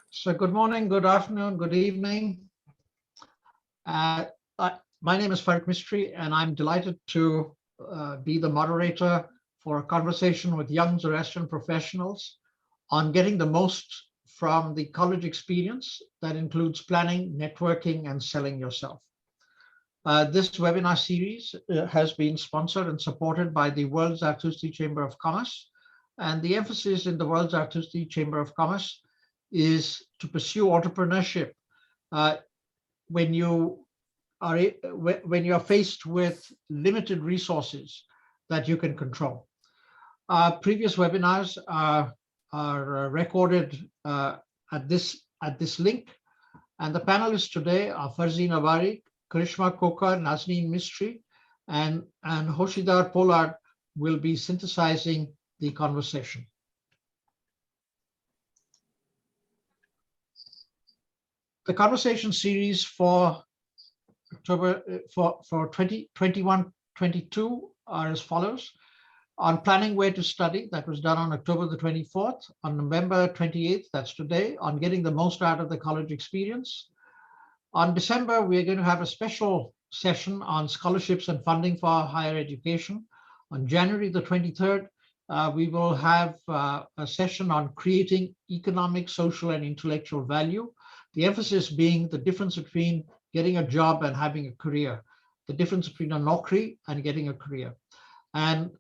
So good morning, good afternoon, good evening. My name is Farrokh Mistree, and I'm delighted to be the moderator for a conversation with young Zoroastrian professionals on getting the most from the college experience that includes planning, networking, and selling yourself. This webinar series has been sponsored and supported by the World Zarathustra Chamber of Commerce, and the emphasis in the World Zarathustra Chamber of Commerce is to pursue entrepreneurship when you are faced with limited resources that you can control. Previous webinars are recorded at this link, and the panelists today are Farzin Avari, Karishma Koka, Nazneen Mistry, and Hosherdar Polad will be synthesizing the conversation. The conversation series for October for 2021-22 are as follows: on planning where to study, that was done on October the 24th, on November 28th, that's today, on getting the most out of the college experience. On December, we are going to have a special session on scholarships and funding for higher education. On January the 23rd, we will have a session on creating economic, social, and intellectual value. The emphasis being the difference between getting a job and having a career, the difference between a naukri and getting a career. And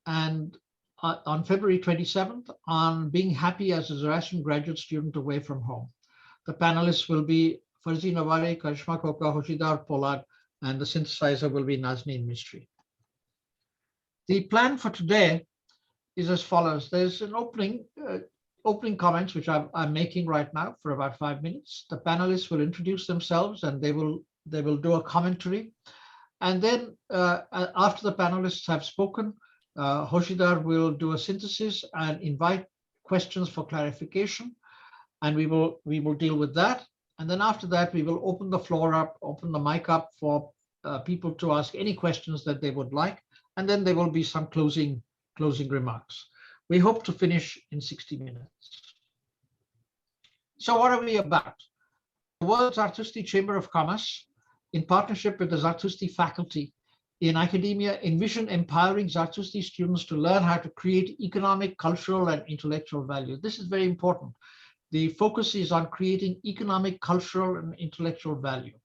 on February 27th, on being happy as a Zoroastrian graduate student away from home. The panelists will be Farzin Avari, Karishma Koka, Hosherdar Polad, and the synthesizer will be Nazneen Mistry. The plan for today is as follows. There's an opening comments, which I'm making right now for about 5 minutes. The panelists will introduce themselves and they will do a commentary. And then after the panelists have spoken, Hosherdar will do a synthesis and invite questions for clarification. And we will deal with that. And then after that, we will open the floor up, open the mic up for people to ask any questions that they would like. And then there will be some closing remarks. We hope to finish in 60 minutes. So what are we about? The World Zarathustra Chamber of Commerce, in partnership with the Zarathustra faculty in academia, envision empowering Zarathustra students to learn how to create economic, cultural, and intellectual value. This is very important. The focus is on creating economic, cultural, and intellectual value.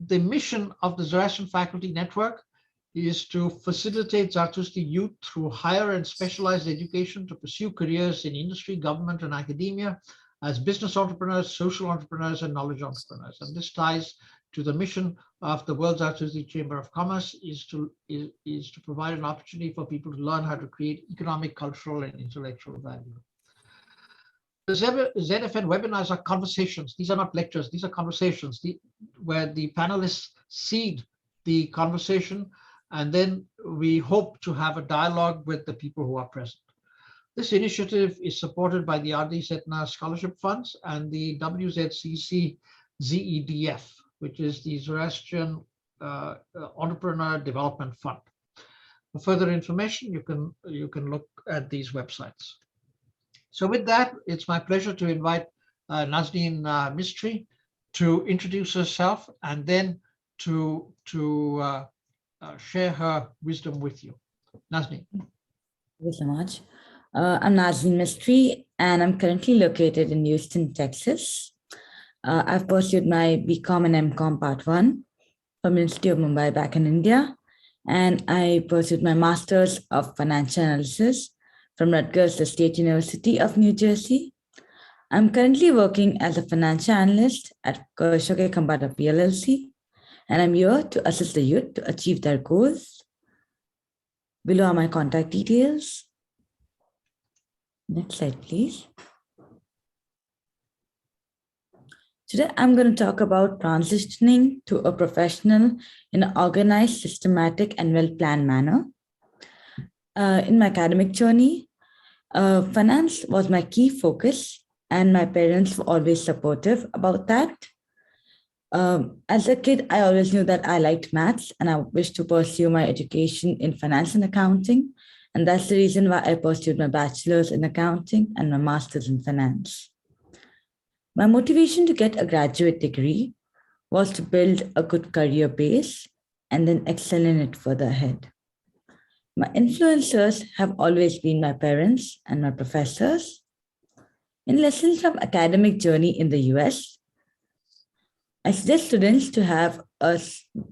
The mission of the Zoroastrian Faculty Network is to facilitate Zarathustra youth through higher and specialized education to pursue careers in industry, government, and academia as business entrepreneurs, social entrepreneurs, and knowledge entrepreneurs. And this ties to the mission of the World Zarathustra Chamber of Commerce is to provide an opportunity for people to learn how to create economic, cultural, and intellectual value. The ZFN webinars are conversations. These are not lectures. These are conversations where the panelists seed the conversation, and then we hope to have a dialogue with the people who are present. This initiative is supported by the R.D. Setna Scholarship Funds and the WZCC ZEDF, which is the Zoroastrian Entrepreneur Development Fund. For further information, you can look at these websites. So with that, it's my pleasure to invite Nazneen Mistry to introduce herself and then to share her wisdom with you. Nazneen. Thank you so much. I'm Nazneen Mistry, and I'm currently located in Houston, Texas. I've pursued my BCom and MCom Part 1 from University of Mumbai back in India, and I pursued my Master's of Financial Analysis from Rutgers, the State University of New Jersey. I'm currently working as a financial analyst at Karishma Koka PLLC, and I'm here to assist the youth to achieve their goals. Below are my contact details. Next slide, please. Today, I'm going to talk about transitioning to a professional in an organized, systematic, and well-planned manner. In my academic journey, finance was my key focus, and my parents were always supportive about that. As a kid, I always knew that I liked maths and I wished to pursue my education in finance and accounting. And that's the reason why I pursued my bachelor's in accounting and my master's in finance. My motivation to get a graduate degree was to build a good career base and then excel in it further ahead. My influencers have always been my parents and my professors. In lessons from academic journey in the US, I suggest students to have a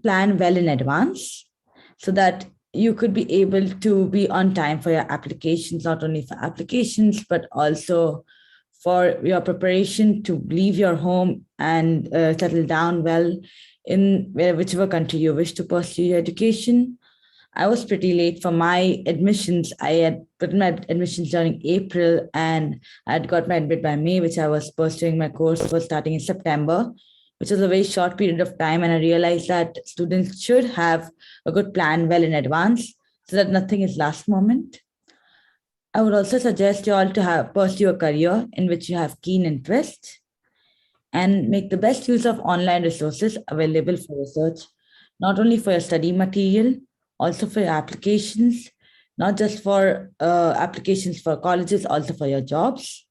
plan well in advance so that you could be able to be on time for your applications, not only for applications, but also for your preparation to leave your home and settle down well in whichever country you wish to pursue your education. I was pretty late for my admissions. I had put in my admissions during April and I had got my admit by May, which I was pursuing my course was starting in September, which was a very short period of time. And I realized that students should have a good plan well in advance so that nothing is last moment. I would also suggest you all to pursue a career in which you have keen interest and make the best use of online resources available for research, not only for your study material, also for your applications, not just for applications for colleges, also for your jobs.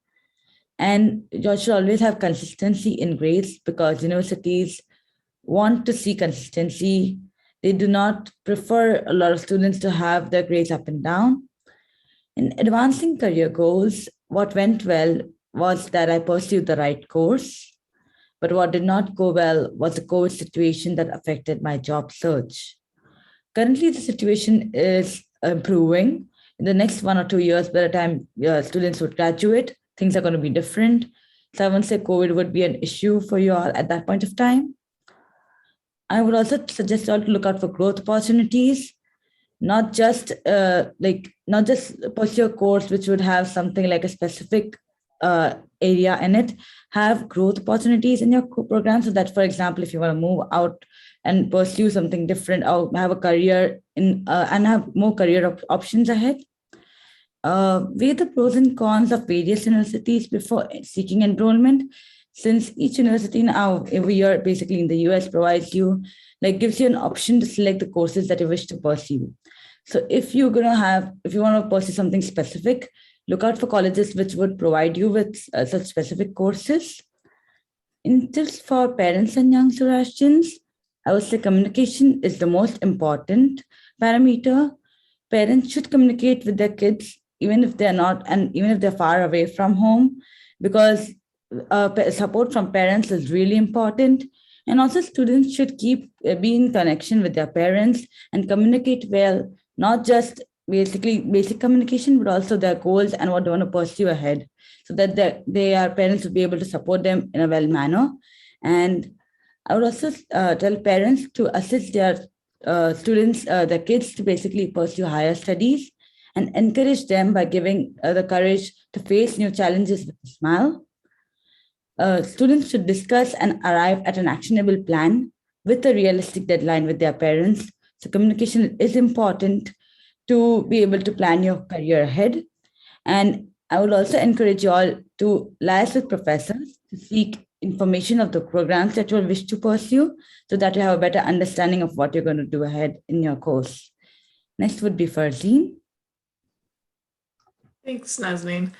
And you should always have consistency in grades because universities want to see consistency. They do not prefer a lot of students to have their grades up and down. In advancing career goals, what went well was that I pursued the right course. But what did not go well was the COVID situation that affected my job search. Currently, the situation is improving. In the next 1 or 2 years, by the time students would graduate, things are going to be different. So I won't say COVID would be an issue for you all at that point of time. I would also suggest you all to look out for growth opportunities, not just pursue a course which would have something like a specific area in it. Have growth opportunities in your program so that, for example, if you want to move out and pursue something different or have a career in and have more career options ahead. Weigh the pros and cons of various universities before seeking enrollment, since each university now every year basically in the US provides you gives you an option to select the courses that you wish to pursue. So if you want to pursue something specific, look out for colleges which would provide you with such specific courses. In tips for parents and young Zoroastrians, I would say communication is the most important parameter. Parents should communicate with their kids, even if they're not, and even if they're far away from home, because support from parents is really important. And also students should keep be in connection with their parents and communicate well, not just basically basic communication, but also their goals and what they want to pursue ahead, so that their parents will be able to support them in a well manner. And I would also tell parents to assist their students, their kids to basically pursue higher studies and encourage them by giving the courage to face new challenges with a smile. Students should discuss and arrive at an actionable plan with a realistic deadline with their parents. So communication is important to be able to plan your career ahead. And I would also encourage you all to liaise with professors to seek information of the programs that you wish to pursue so that you have a better understanding of what you're going to do ahead in your course. Next would be Farzin. Thanks, Nazneen.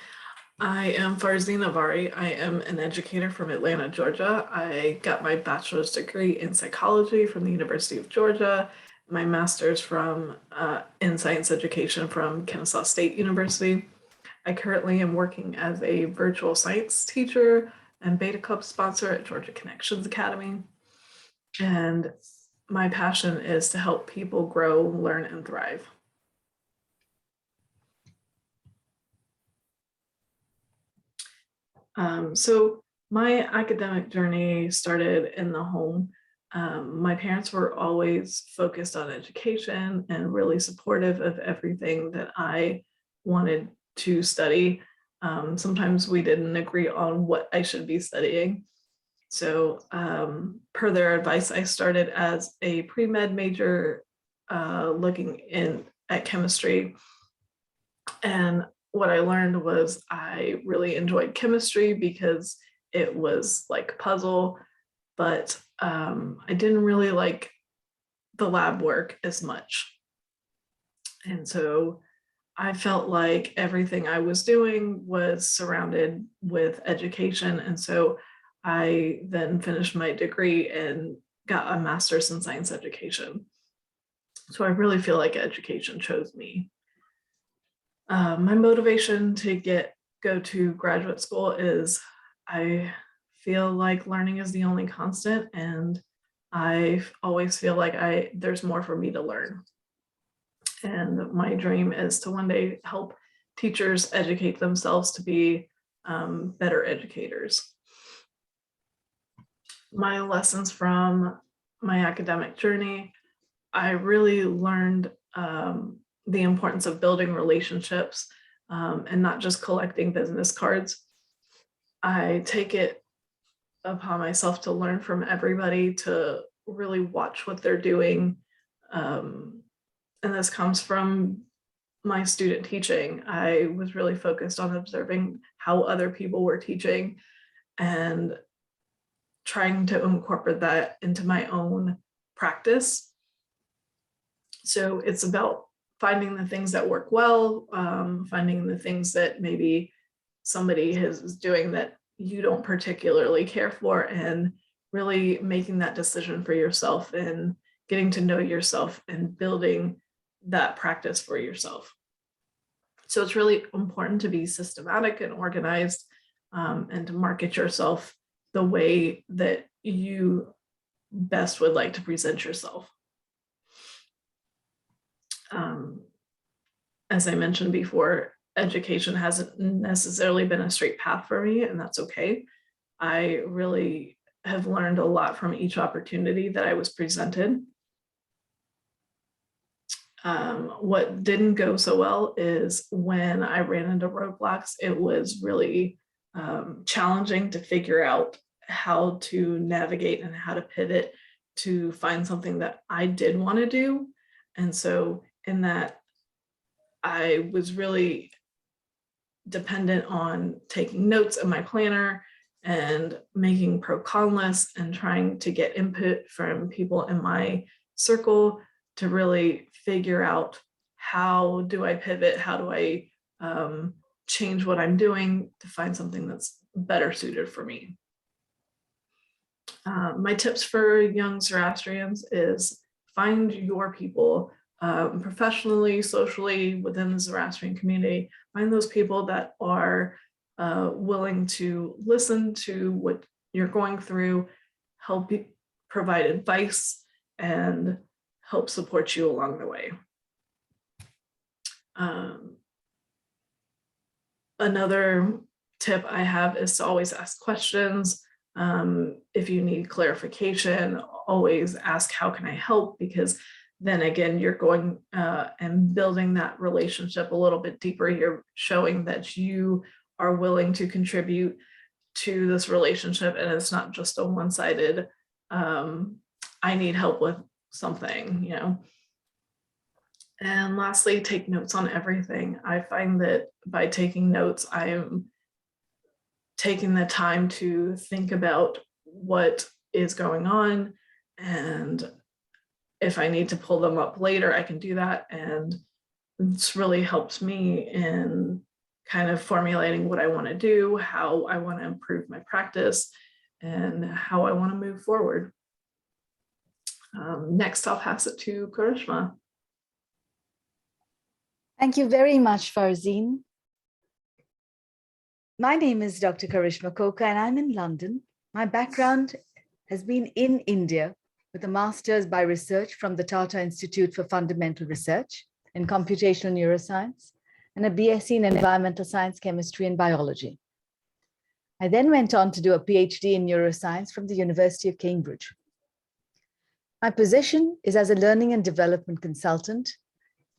I am Farzin Avari. I am an educator from Atlanta, Georgia. I got my bachelor's degree in psychology from the University of Georgia, my master's in science education from Kennesaw State University. I currently am working as a virtual science teacher and Beta Club sponsor at Georgia Connections Academy. And my passion is to help people grow, learn, and thrive. So my academic journey started in the home. My parents were always focused on education and really supportive of everything that I wanted to study. Sometimes we didn't agree on what I should be studying. So per their advice, I started as a pre-med major looking at chemistry. And what I learned was I really enjoyed chemistry because it was like a puzzle. but I didn't really like the lab work as much. And so I felt like everything I was doing was surrounded with education. And so I then finished my degree and got a master's in science education. So I really feel like education chose me. My motivation to go to graduate school is I feel like learning is the only constant, and I always feel like there's more for me to learn. And my dream is to one day help teachers educate themselves to be better educators. My lessons from my academic journey, I really learned the importance of building relationships and not just collecting business cards. I take it upon myself to learn from everybody, to really watch what they're doing. And this comes from my student teaching. I was really focused on observing how other people were teaching and trying to incorporate that into my own practice. So it's about finding the things that work well, finding the things that maybe somebody is doing that you don't particularly care for, and really making that decision for yourself and getting to know yourself and building that practice for yourself. So it's really important to be systematic and organized, and to market yourself the way that you best would like to present yourself. As I mentioned before, education hasn't necessarily been a straight path for me, and that's okay. I really have learned a lot from each opportunity that I was presented. What didn't go so well is when I ran into roadblocks. It was really challenging to figure out how to navigate and how to pivot to find something that I did want to do. And so in that, I was really dependent on taking notes in my planner and making pro-con lists and trying to get input from people in my circle to really figure out, how do I pivot? How do I change what I'm doing to find something that's better suited for me? My tips for young Zoroastrians is find your people, professionally, socially, within the Zoroastrian community. Find those people that are willing to listen to what you're going through, help you provide advice, and help support you along the way. Another tip I have is to always ask questions. If you need clarification, always ask, how can I help? Because then again, you're going and building that relationship a little bit deeper. You're showing that you are willing to contribute to this relationship, and it's not just a one-sided, I need help with something, you know. And lastly, take notes on everything. I find that by taking notes, I am taking the time to think about what is going on, and if I need to pull them up later, I can do that. And it's really helped me in kind of formulating what I want to do, how I want to improve my practice, and how I want to move forward. Next, I'll pass it to Karishma. Thank you very much, Farzin. My name is Dr. Karishma Koka, and I'm in London. My background has been in India with a master's by research from the Tata Institute for Fundamental Research in Computational Neuroscience and a BSc in Environmental Science, Chemistry, and Biology. I then went on to do a PhD in neuroscience from the University of Cambridge. My position is as a learning and development consultant,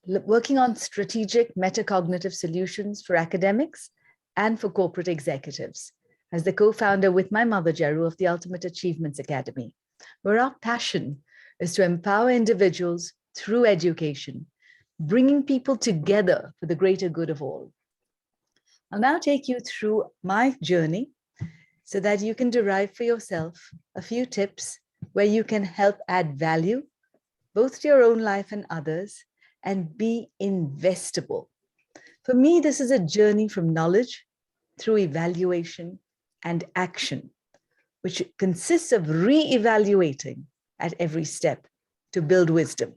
working on strategic metacognitive solutions for academics and for corporate executives, as the co-founder with my mother, Jeru, of the Ultimate Achievements Academy, where our passion is to empower individuals through education, bringing people together for the greater good of all. I'll now take you through my journey so that you can derive for yourself a few tips where you can help add value, both to your own life and others, and be investable. For me, this is a journey from knowledge through evaluation and action, which consists of re-evaluating at every step to build wisdom.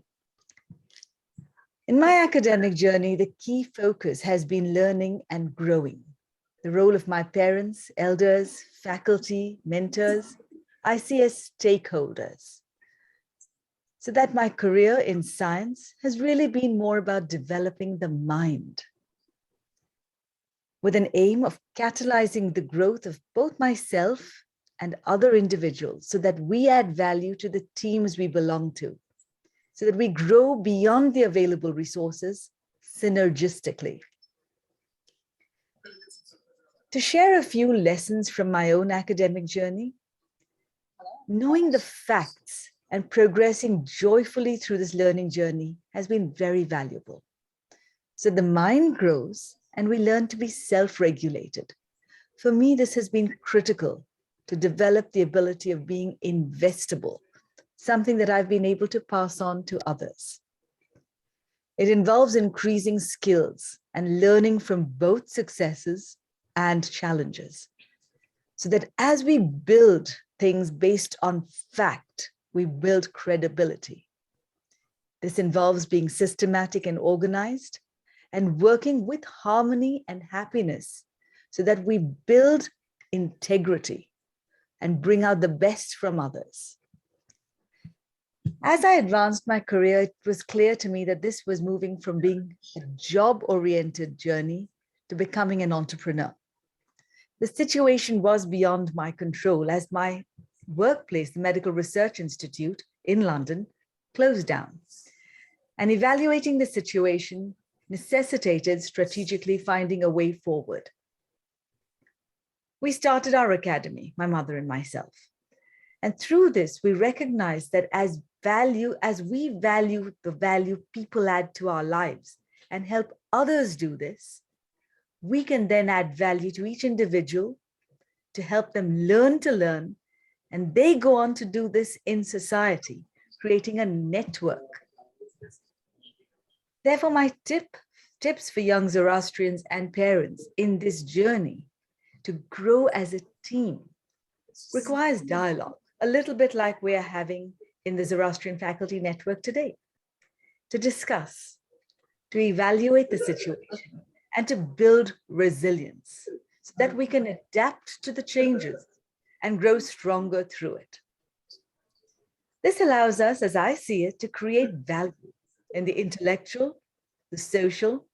In my academic journey, the key focus has been learning and growing. The role of my parents, elders, faculty, mentors, I see as stakeholders. So that my career in science has really been more about developing the mind, with an aim of catalyzing the growth of both myself and other individuals so that we add value to the teams we belong to, so that we grow beyond the available resources synergistically. To share a few lessons from my own academic journey, knowing the facts and progressing joyfully through this learning journey has been very valuable. So the mind grows and we learn to be self-regulated. For me, this has been critical to develop the ability of being investable, something that I've been able to pass on to others. It involves increasing skills and learning from both successes and challenges, so that as we build things based on fact, we build credibility. This involves being systematic and organized and working with harmony and happiness so that we build integrity and bring out the best from others. As I advanced my career, it was clear to me that this was moving from being a job-oriented journey to becoming an entrepreneur. The situation was beyond my control as my workplace, the Medical Research Institute in London, closed down. And evaluating the situation necessitated strategically finding a way forward. We started our academy, my mother and myself. And through this, we recognized that as we value the value people add to our lives and help others do this, we can then add value to each individual to help them learn to learn, and they go on to do this in society, creating a network. Therefore, my tips for young Zoroastrians and parents in this journey to grow as a team requires dialogue, a little bit like we're having in the Zoroastrian Faculty Network today, to discuss, to evaluate the situation, and to build resilience so that we can adapt to the changes and grow stronger through it. This allows us, as I see it, to create value in the intellectual, the social,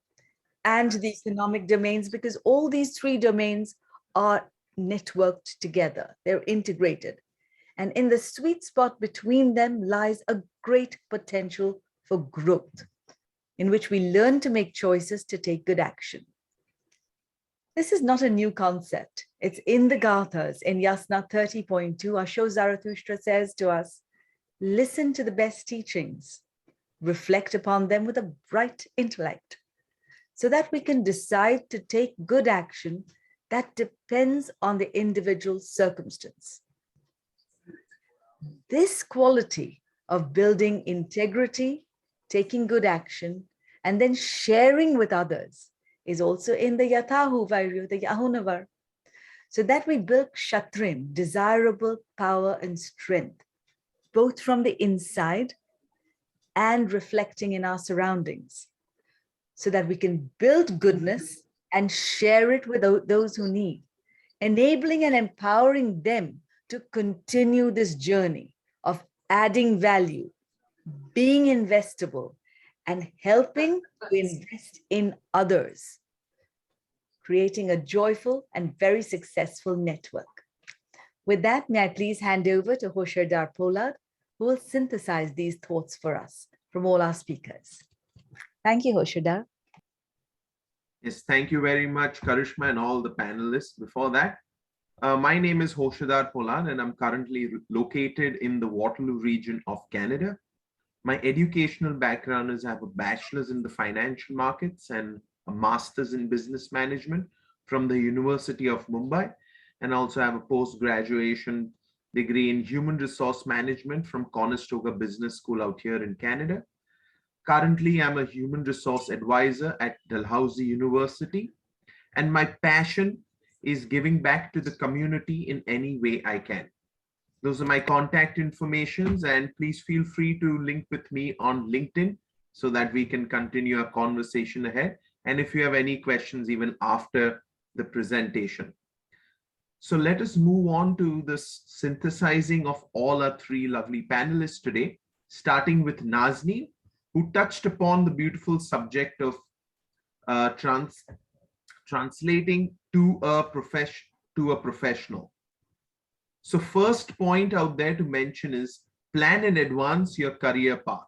and the economic domains, because all these three domains are networked together, they're integrated. And in the sweet spot between them lies a great potential for growth, in which we learn to make choices to take good action. This is not a new concept. It's in the Gathas. In Yasna 30.2, Asho Zarathustra says to us, listen to the best teachings, reflect upon them with a bright intellect, so that we can decide to take good action that depends on the individual's circumstance. This quality of building integrity, taking good action, and then sharing with others is also in the Yatahu Vairyu, the Yahunavar, so that we build Kshatrim, desirable power and strength, both from the inside and reflecting in our surroundings, so that we can build goodness and share it with those who need, enabling and empowering them to continue this journey of adding value, being investable, and helping to invest in others, creating a joyful and very successful network. With that, may I please hand over to Hosherdar Polad, who will synthesize these thoughts for us from all our speakers. Thank you, Hosherdar. Yes, thank you very much, Karishma, and all the panelists. Before that, my name is Hosherdar Polad, and I'm currently located in the Waterloo region of Canada. My educational background is I have a bachelor's in the financial markets and a master's in business management from the University of Mumbai. and also have a post-graduation degree in Human Resource Management from Conestoga Business School out here in Canada. Currently, I'm a Human Resource Advisor at Dalhousie University, and my passion is giving back to the community in any way I can. Those are my contact informations, and please feel free to link with me on LinkedIn so that we can continue our conversation ahead. And if you have any questions even after the presentation. So let us move on to the synthesizing of all our three lovely panelists today, starting with Nazneen, who touched upon the beautiful subject of translating to a professional. So first point out there to mention is plan and advance your career path.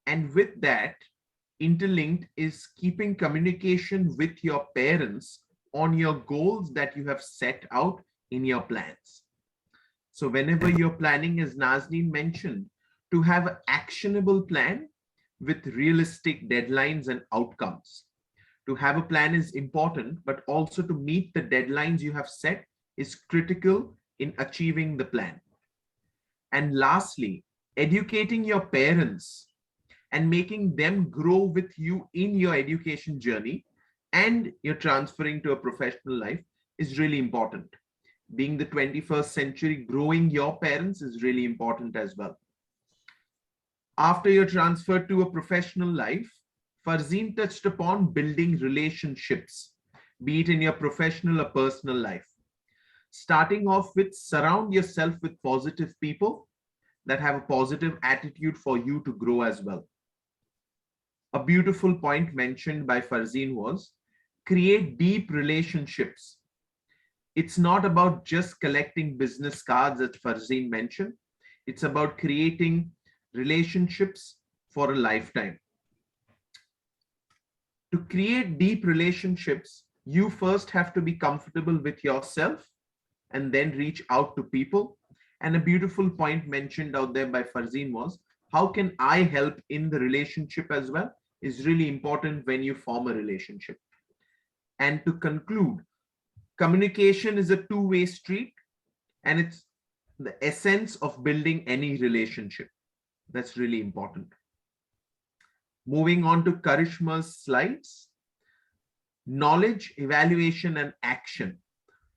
And with that, interlinked is keeping communication with your parents on your goals that you have set out in your plans. So whenever you're planning, as Nazneen mentioned, to have an actionable plan with realistic deadlines and outcomes. To have a plan is important, but also to meet the deadlines you have set is critical in achieving the plan. And lastly, educating your parents and making them grow with you in your education journey and you're transferring to a professional life is really important. Being the 21st century, growing your parents is really important as well. After you're transferred to a professional life, Farzin touched upon building relationships, be it in your professional or personal life. Starting off with surround yourself with positive people that have a positive attitude for you to grow as well. A beautiful point mentioned by Farzin was create deep relationships. It's not about just collecting business cards, as Farzin mentioned. It's about creating relationships for a lifetime. To create deep relationships, you first have to be comfortable with yourself and then reach out to people. And a beautiful point mentioned out there by Farzin was, how can I help in the relationship as well, is really important when you form a relationship. And to conclude, communication is a two-way street, and it's the essence of building any relationship. That's really important. Moving on to Karishma's slides. Knowledge, evaluation, and action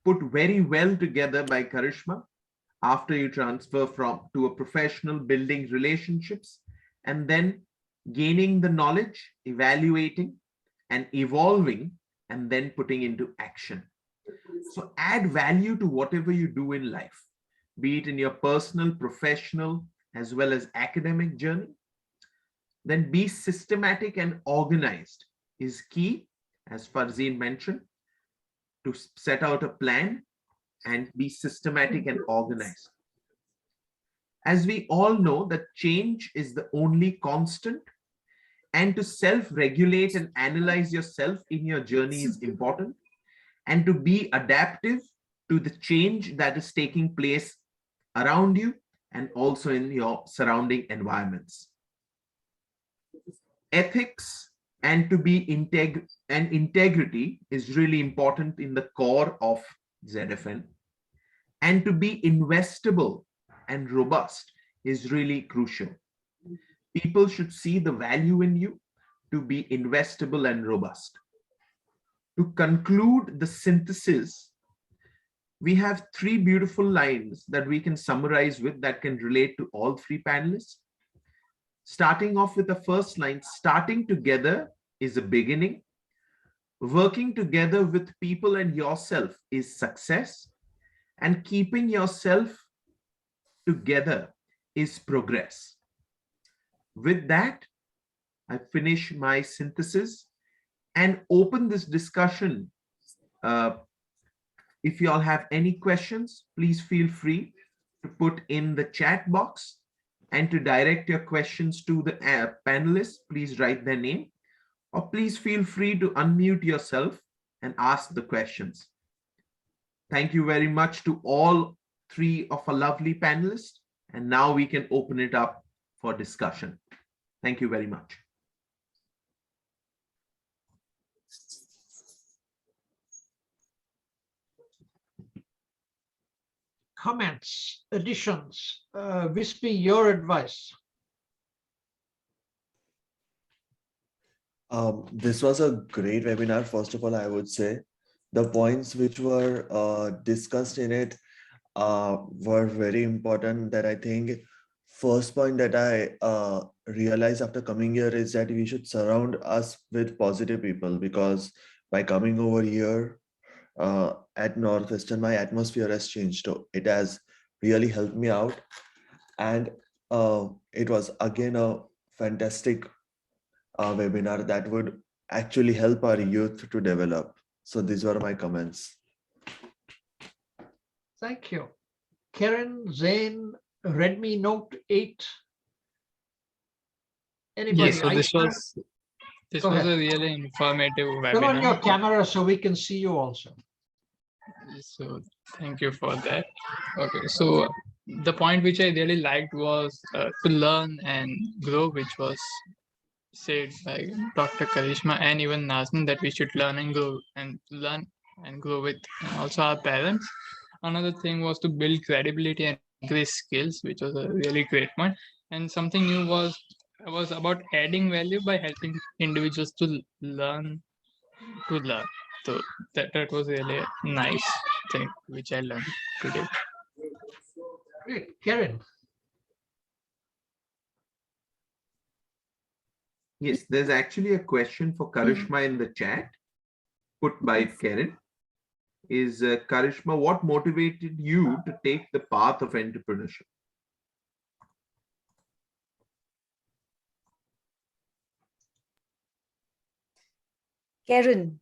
put very well together by Karishma after you transfer to a professional, building relationships, and then gaining the knowledge, evaluating and evolving, and then putting into action. So add value to whatever you do in life, be it in your personal, professional, as well as academic journey. Then be systematic and organized is key, as Farzin mentioned, to set out a plan and be systematic and organized. As we all know that change is the only constant, and to self-regulate and analyze yourself in your journey is important, and to be adaptive to the change that is taking place around you and also in your surrounding environments. Ethics and to be integrity is really important in the core of ZFN, and to be investable and robust is really crucial. People should see the value in you to be investable and robust. To conclude the synthesis, we have three beautiful lines that we can summarize with that can relate to all three panelists. Starting off with the first line, starting together is a beginning. Working together with people and yourself is success. And keeping yourself together is progress. With that, I finish my synthesis and open this discussion. If you all have any questions, please feel free to put in the chat box, and to direct your questions to the panelists, please write their name, or please feel free to unmute yourself and ask the questions. Thank you very much to all three of our lovely panelists. And now we can open it up for discussion. Thank you very much. comments, additions? Wispy, your advice. This was a great webinar. First of all, I would say the points which were discussed in it were very important. That I think first point that I realized after coming here is that we should surround us with positive people, because by coming over here at Northeastern, my atmosphere has changed. So it has really helped me out. And it was again a fantastic webinar that would actually help our youth to develop. So these were my comments. Thank you. Karen, Zain, Redmi Note 8. Anybody? Yes, so this Go was ahead. a really informative Turn on your webinar. camera so we can see you also. So thank you for that. Okay, so the point which I really liked was to learn and grow, which was said by Dr. Karishma and even Nazneen, that we should learn and grow with also our parents. Another thing was to build credibility and increase skills, which was a really great point. And something new was about adding value by helping individuals to learn. So that was really a nice thing which I learned today. Great. Karen. Yes, there's actually a question for Karishma in the chat put by Karen. Is Karishma, what motivated you to take the path of entrepreneurship? Karen,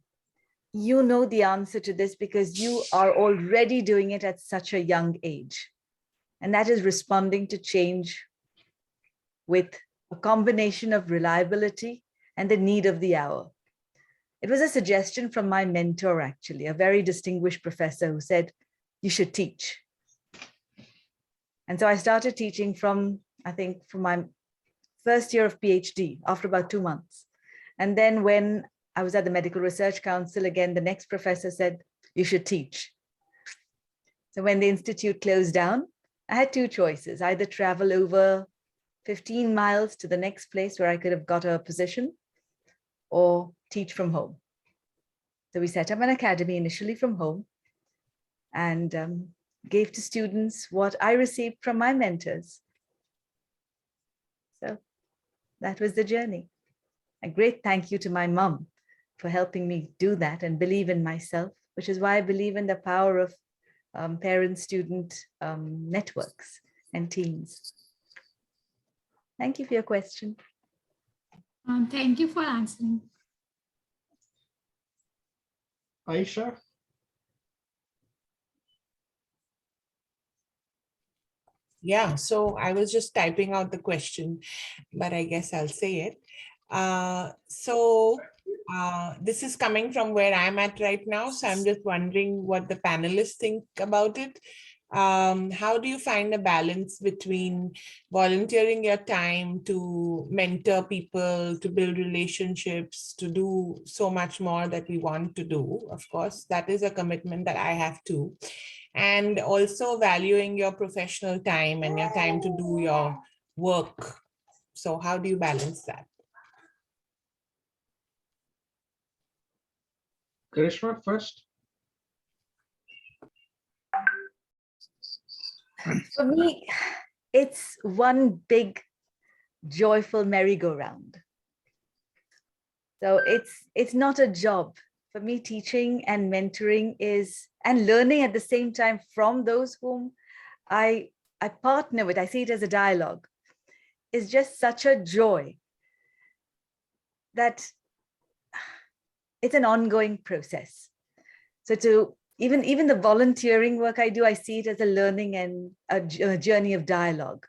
you know the answer to this because you are already doing it at such a young age. And that is responding to change with a combination of reliability and the need of the hour. It was a suggestion from my mentor, actually, a very distinguished professor who said, you should teach. And so I started teaching from my first year of PhD after about 2 months. And then when I was at the Medical Research Council, again, the next professor said, you should teach. So when the institute closed down, I had two choices, either travel over 15 miles to the next place where I could have got a position, or teach from home. So we set up an academy initially from home and gave to students what I received from my mentors. So that was the journey. A great thank you to my mom for helping me do that and believe in myself, which is why I believe in the power of parent-student networks and teams. Thank you for your question. Thank you for answering. Aisha. Yeah, so I was just typing out the question, but I guess I'll say it. This is coming from where I'm at right now. So I'm just wondering what the panelists think about it. How do you find a balance between volunteering your time to mentor people, to build relationships, to do so much more that we want to do? Of course, that is a commitment that I have too. And also valuing your professional time and your time to do your work. So how do you balance that? Karishma first. For me, it's one big joyful merry-go-round. So it's not a job. For me, teaching and mentoring and learning at the same time from those whom I partner with, I see it as a dialogue, is just such a joy that it's an ongoing process. So even the volunteering work I do, I see it as a learning and a journey of dialogue.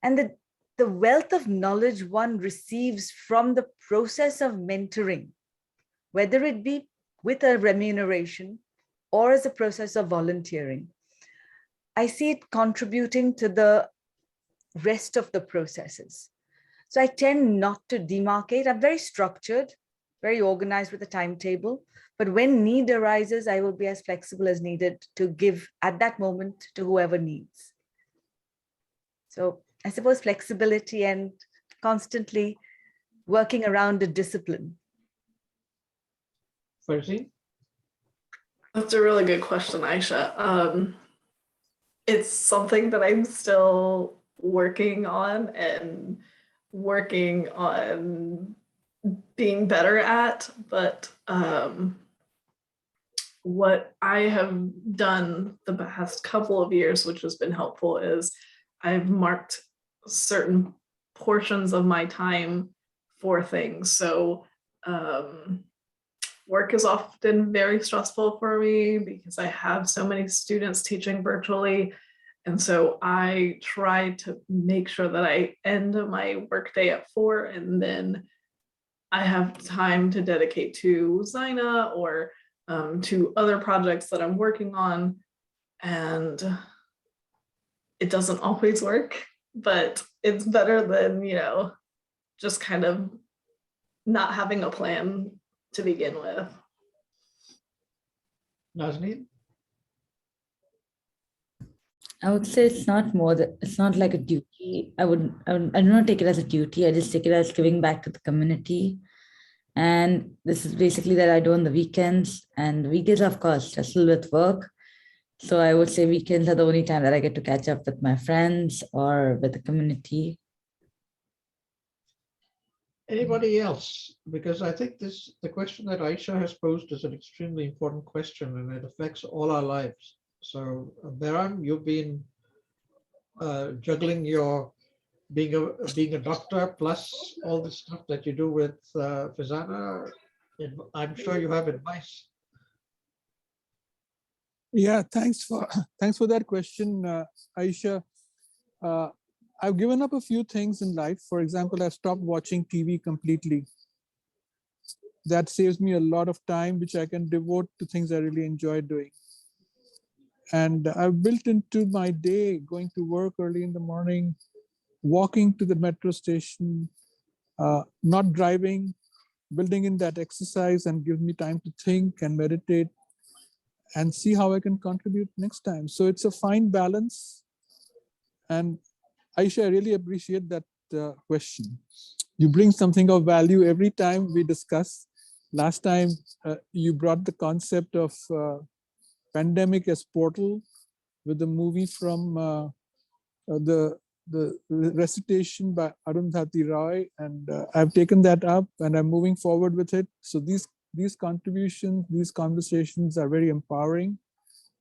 And the wealth of knowledge one receives from the process of mentoring, whether it be with a remuneration or as a process of volunteering, I see it contributing to the rest of the processes. So I tend not to demarcate. I'm very structured, very organized with a timetable, But when need arises, I will be as flexible as needed to give at that moment to whoever needs. So I suppose flexibility and constantly working around a discipline. Farzin? That's a really good question, Aisha. It's something that I'm still working on being better at, but what I have done the past couple of years, which has been helpful, is I've marked certain portions of my time for things. So work is often very stressful for me because I have so many students teaching virtually. And so I try to make sure that I end my workday at 4, and then I have time to dedicate to Zyna or to other projects that I'm working on. And it doesn't always work, but it's better than, just kind of not having a plan to begin with. Nazneen? I would say it's not it's not like a duty. I do not take it as a duty. I just take it as giving back to the community. And this is basically that I do on the weekends, and weekdays, of course, stressful with work. So I would say weekends are the only time that I get to catch up with my friends or with the community. Anybody else? Because I think the question that Aisha has posed is an extremely important question, and it affects all our lives. So, Behram, you've been juggling your being a doctor plus all the stuff that you do with Fazana. I'm sure you have advice. Yeah, thanks for that question, Aisha. I've given up a few things in life. For example, I've stopped watching TV completely. That saves me a lot of time, which I can devote to things I really enjoy doing. And I've built into my day going to work early in the morning, walking to the metro station, not driving, building in that exercise and give me time to think and meditate and see how I can contribute next time. So it's a fine balance. And Aisha, I really appreciate that question. You bring something of value every time we discuss. Last time you brought the concept of pandemic as portal with the movie from the recitation by Arundhati Roy, and I've taken that up and I'm moving forward with it. So these contributions, these conversations are very empowering,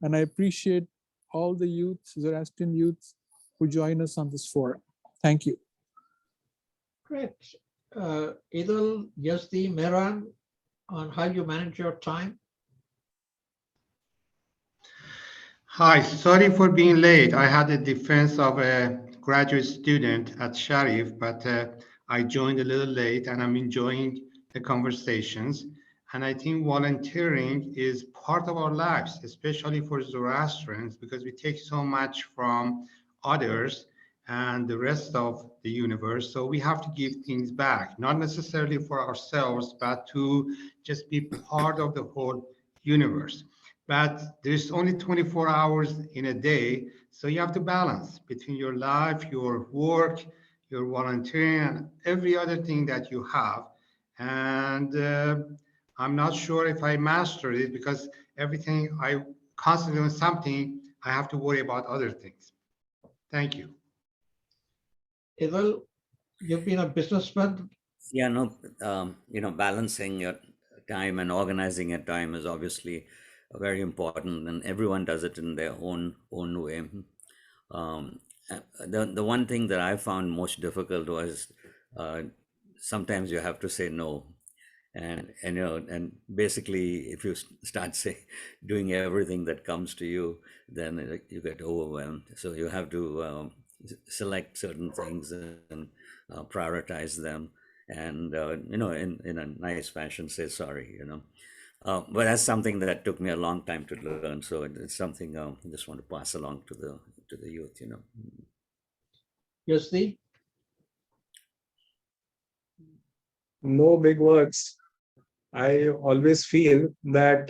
and I appreciate all the youth, Zoroastrian youth, who join us on this forum. Thank you. Great. Idil, Yazdi, Mehran, on how you manage your time. Hi, sorry for being late. I had a defense of a graduate student at Sharif, but I joined a little late and I'm enjoying the conversations. And I think volunteering is part of our lives, especially for Zoroastrians, because we take so much from others and the rest of the universe. So we have to give things back, not necessarily for ourselves, but to just be part of the whole universe. But there's only 24 hours in a day, so you have to balance between your life, your work, your volunteering, and every other thing that you have. And I'm not sure if I mastered it, because everything I constantly on something, I have to worry about other things. Thank you. Idil, you've been a businessman. Yeah, no, balancing your time and organizing your time is obviously very important, and everyone does it in their own way. The one thing that I found most difficult was sometimes you have to say no, and basically if you start doing everything that comes to you, then you get overwhelmed. So you have to select certain things and prioritize them, and in a nice fashion say sorry. But that's something that took me a long time to learn. So it's something I just want to pass along to the youth. Yazdi? No big words. I always feel that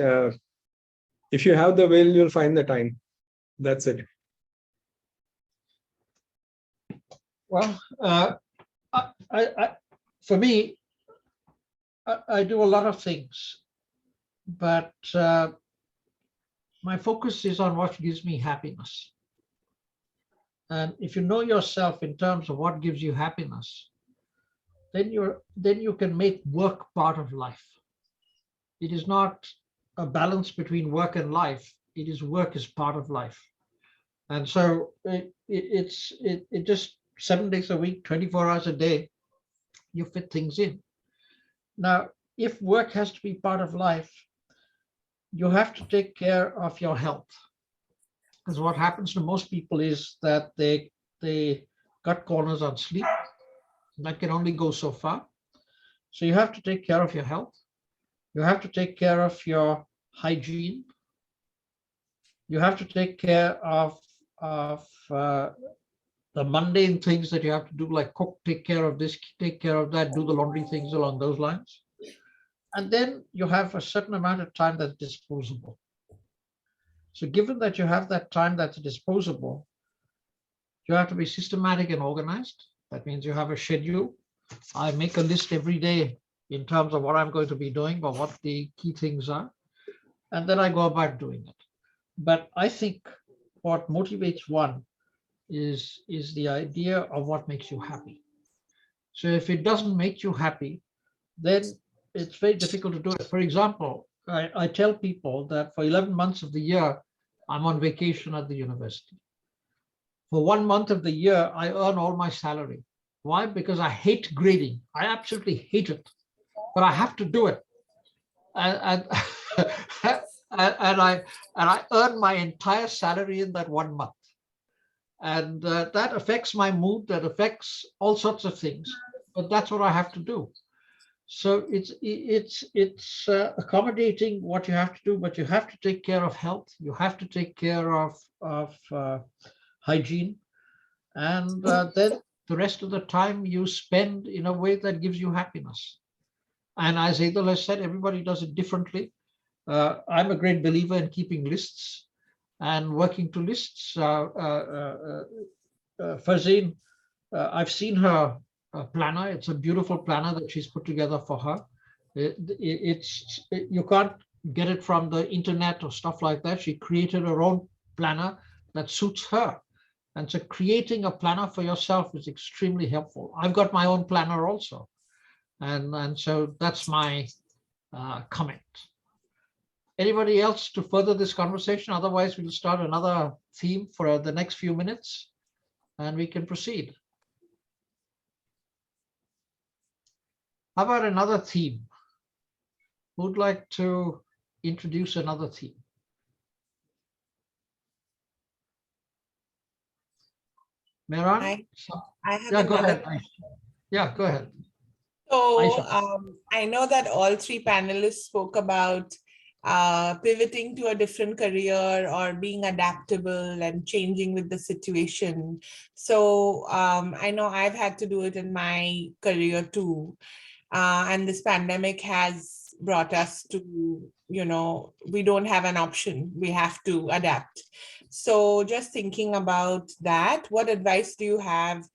if you have the will, you'll find the time. That's it. Well, for me, I do a lot of things, but my focus is on what gives me happiness. And if you know yourself in terms of what gives you happiness, then you can make work part of life. It is not a balance between work and life. It is work is part of life. And so it's just 7 days a week, 24 hours a day, you fit things in. Now, if work has to be part of life, you have to take care of your health. Because what happens to most people is that they cut corners on sleep. That can only go so far. So you have to take care of your health. You have to take care of your hygiene. You have to take care of the mundane things that you have to do, like cook, take care of this, take care of that, do the laundry, things along those lines. And then you have a certain amount of time that's disposable. So given that you have that time that's disposable, you have to be systematic and organized. That means you have a schedule. I make a list every day in terms of what I'm going to be doing or what the key things are. And then I go about doing it. But I think what motivates one is the idea of what makes you happy. So if it doesn't make you happy, then it's very difficult to do it. For example, I tell people that for 11 months of the year, I'm on vacation at the university. For 1 month of the year, I earn all my salary. Why? Because I hate grading. I absolutely hate it, but I have to do it. And I earn my entire salary in that 1 month. And that affects my mood, that affects all sorts of things, but that's what I have to do. So it's accommodating what you have to do, but you have to take care of health. You have to take care of hygiene. And then the rest of the time you spend in a way that gives you happiness. And as Adil has said, everybody does it differently. I'm a great believer in keeping lists and working to lists. Farzin, I've seen her planner. It's a beautiful planner that she's put together for her. You can't get it from the internet or stuff like that. She created her own planner that suits her. And so creating a planner for yourself is extremely helpful. I've got my own planner also. And so that's my comment. Anybody else to further this conversation? Otherwise, we'll start another theme for the next few minutes and we can proceed. How about another theme? Who'd like to introduce another theme? Mehran? I have yeah, go another. ahead. Yeah, go ahead. So I know that all three panelists spoke about pivoting to a different career or being adaptable and changing with the situation. So I know I've had to do it in my career too. And this pandemic has brought us to, we don't have an option. We have to adapt. So just thinking about that, what advice do you have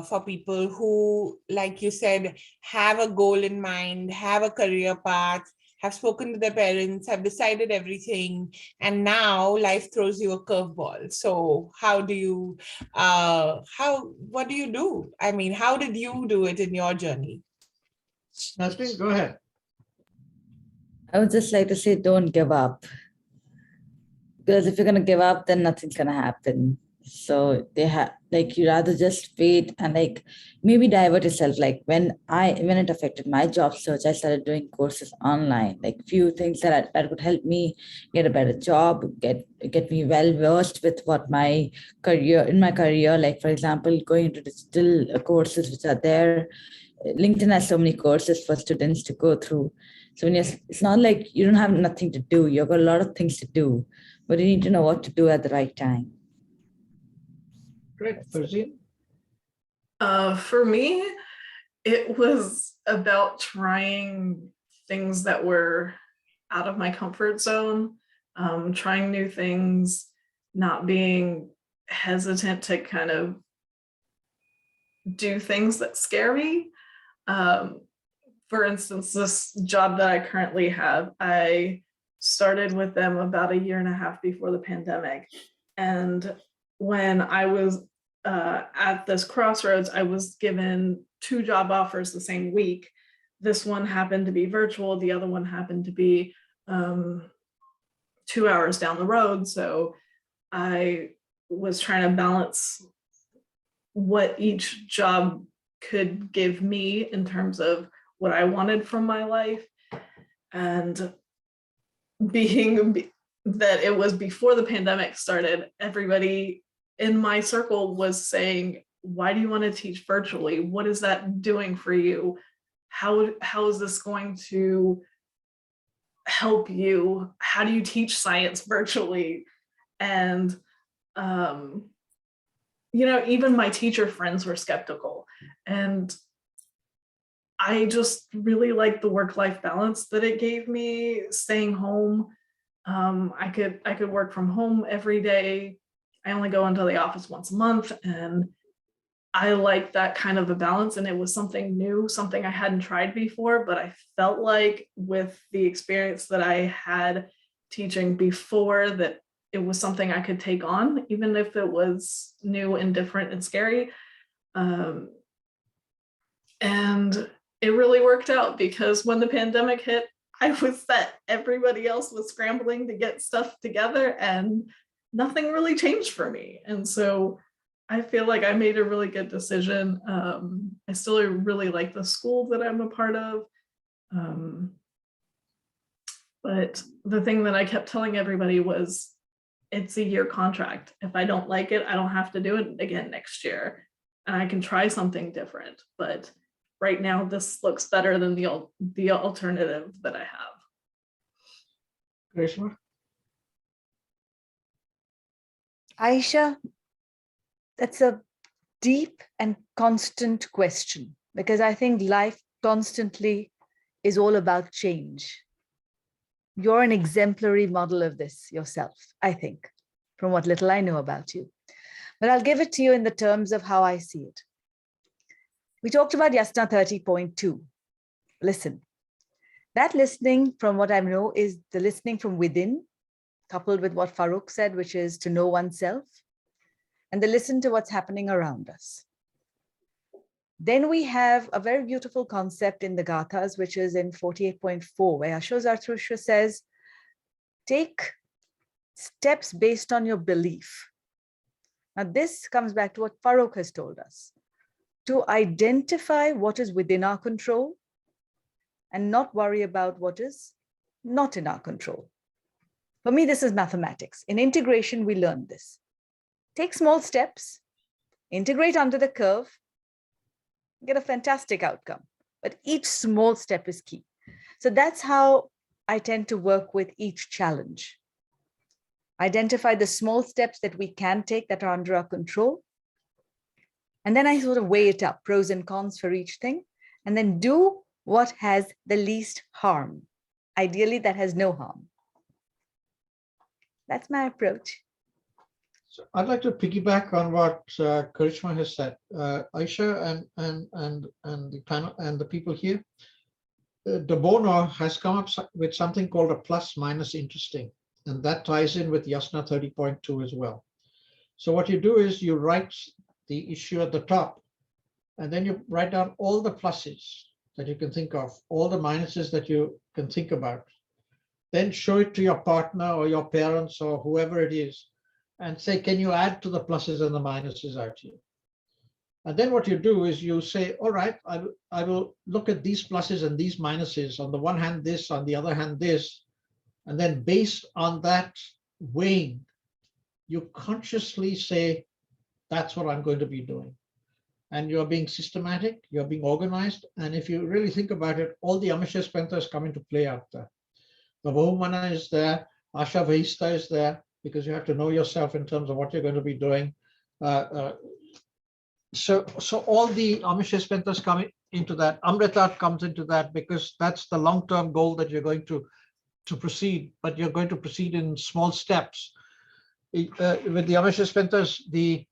for people who, like you said, have a goal in mind, have a career path, have spoken to their parents, have decided everything, and now life throws you a curveball. So how do you, what do you do? I mean, how did you do it in your journey? Nazneen, go ahead. I would just like to say, don't give up. Because if you're going to give up, then nothing's going to happen. So you rather just wait and maybe divert yourself. Like when it affected my job search, I started doing courses online, like few things that would help me get a better job, get me well versed with what my career, like for example, going into digital courses which are there. LinkedIn has so many courses for students to go through. So it's not like you don't have nothing to do. You've got a lot of things to do, but you need to know what to do at the right time. Great. Farzin? For me, it was about trying things that were out of my comfort zone, trying new things, not being hesitant to kind of do things that scare me. For instance, this job that I currently have, I started with them about 1.5 years before the pandemic. And when I was at this crossroads, I was given 2 job offers the same week. This one happened to be virtual. The other one happened to be 2 hours down the road. So I was trying to balance what each job could give me in terms of what I wanted from my life, and being that it was before the pandemic started, everybody in my circle was saying, why do you want to teach virtually? What is that doing for you? How is this going to help you? How do you teach science virtually? And you know, even my teacher friends were skeptical. And I just really liked the work-life balance that it gave me, staying home. I could work from home every day. I only go into the office once a month, and I like that kind of a balance. And it was something new, something I hadn't tried before, but I felt like with the experience that I had teaching before, that it was something I could take on, even if it was new and different and scary. And it really worked out, because when the pandemic hit, I was set. Everybody else was scrambling to get stuff together, and nothing really changed for me. And so I feel like I made a really good decision. I still really like the school that I'm a part of. But the thing that I kept telling everybody was, it's a year contract. If I don't like it, I don't have to do it again next year. And I can try something different. But right now, this looks better than the alternative that I have. Karishma? Aisha, that's a deep and constant question, because I think life constantly is all about change. You're an exemplary model of this yourself, I think, from what little I know about you. But I'll give it to you in the terms of how I see it. We talked about Yasna 30.2. Listen. That listening, from what I know, is the listening from within, coupled with what Farrokh said, which is to know oneself, and the listen to what's happening around us. Then we have a very beautiful concept in the Gathas, which is in 48.4, where Asho Zarathustra says, take steps based on your belief. Now, this comes back to what Farrokh has told us, to identify what is within our control and not worry about what is not in our control. For me, this is mathematics. In integration, we learn this. Take small steps, integrate under the curve, get a fantastic outcome. But each small step is key. So that's how I tend to work with each challenge. Identify the small steps that we can take that are under our control. And then I sort of weigh it up, pros and cons for each thing, and then do what has the least harm. Ideally, that has no harm. That's my approach. So I'd like to piggyback on what Karishma has said. Aisha and the panel and the people here, de Bono has come up with something called a plus minus interesting, and that ties in with Yasna 30.2 as well. So what you do is you write the issue at the top, and then you write down all the pluses that you can think of, all the minuses that you can think about. Then show it to your partner or your parents or whoever it is, and say, can you add to the pluses and the minuses out here? And then what you do is you say, all right, I will look at these pluses and these minuses. On the one hand, this, on the other hand, this. And then based on that weighing, you consciously say, that's what I'm going to be doing. And you're being systematic, you're being organized. And if you really think about it, all the Amisha Spenthas come into play out there. The Bahumana is there, Asha Vahista is there, because you have to know yourself in terms of what you're going to be doing. so all the Amish Spenters come into that. Amrita comes into that because that's the long-term goal that you're going to proceed, but you're going to proceed in small steps. With the Amish Spenters, the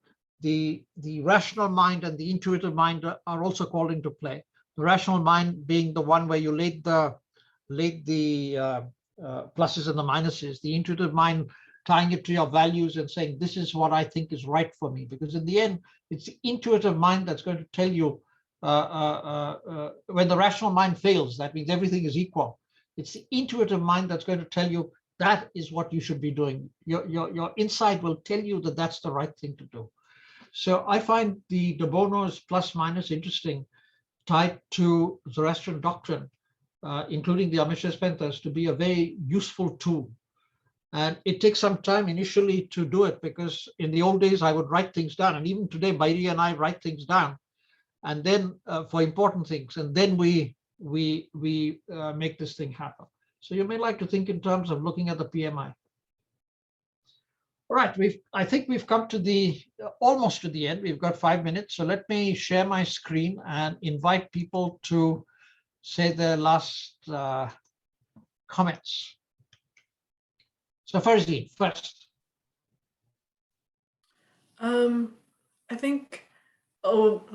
rational mind and the intuitive mind are also called into play. The rational mind being the one where you laid the pluses and the minuses. The intuitive mind tying it to your values and saying, this is what I think is right for me. Because in the end, it's the intuitive mind that's going to tell you when the rational mind fails, that means everything is equal. It's the intuitive mind that's going to tell you that is what you should be doing. Your inside will tell you that that's the right thing to do. So I find the de Bono's plus minus interesting, tied to Zoroastrian doctrine, including the Amish Spenters, to be a very useful tool. And it takes some time initially to do it, because in the old days I would write things down, and even today Bairi and I write things down, and then for important things, and then we make this thing happen. So you may like to think in terms of looking at the PMI. All right, I think we've come to the almost to the end. We've got 5 minutes, so let me share my screen and invite people to say their last comments. So Farzin, first. I think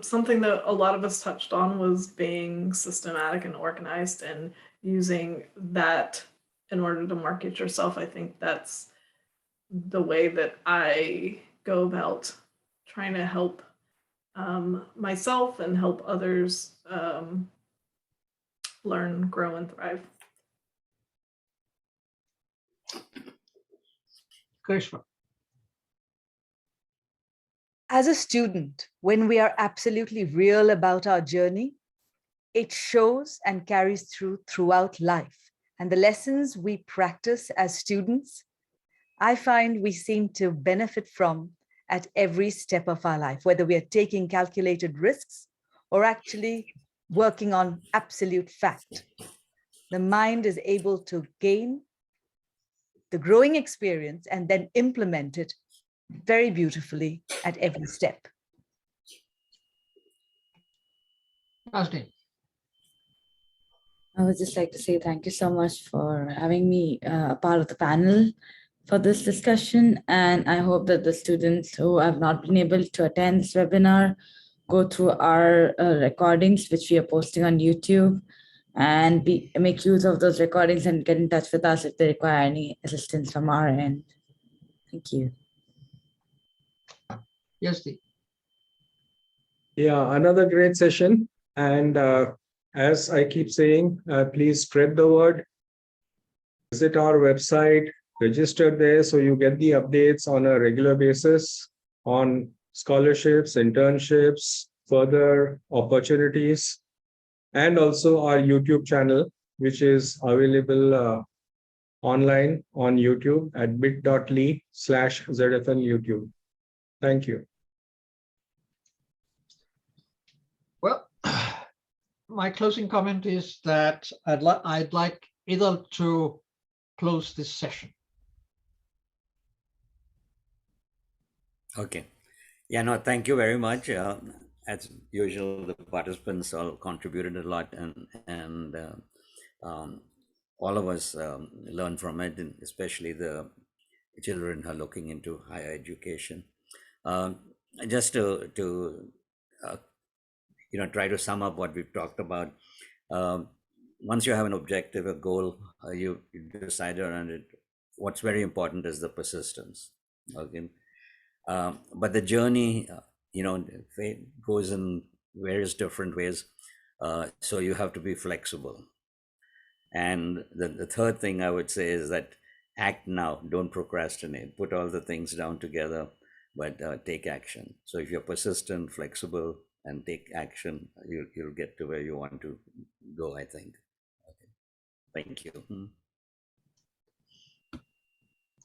something that a lot of us touched on was being systematic and organized and using that in order to market yourself. I think that's the way that I go about trying to help myself and help others learn, grow, and thrive. Karishma. As a student, when we are absolutely real about our journey, it shows and carries throughout life. And the lessons we practice as students, I find we seem to benefit from at every step of our life, whether we are taking calculated risks or actually working on absolute fact. The mind is able to gain the growing experience and then implement it very beautifully at every step. Nazneen. I would just like to say thank you so much for having me a part of the panel for this discussion. And I hope that the students who have not been able to attend this webinar go through our recordings, which we are posting on YouTube, and make use of those recordings and get in touch with us if they require any assistance from our end. Thank you. Yes, Steve. Yeah, another great session. And as I keep saying, please spread the word. Visit our website, register there so you get the updates on a regular basis on scholarships, internships, further opportunities, and also our YouTube channel, which is available online on YouTube at bit.ly/ZFN YouTube. Thank you. Well, my closing comment is that I'd like Idil to close this session. Okay. Yeah, no, thank you very much. As usual, the participants all contributed a lot, and all of us learn from it, and especially the children who are looking into higher education. Just to try to sum up what we've talked about. Once you have an objective, a goal, you decide on it. What's very important is the persistence. Okay, but the journey, goes in various different ways. So you have to be flexible. And the third thing I would say is that act now, don't procrastinate. Put all the things down together, but take action. So if you're persistent, flexible, and take action, you'll get to where you want to go, I think. Okay. Thank you.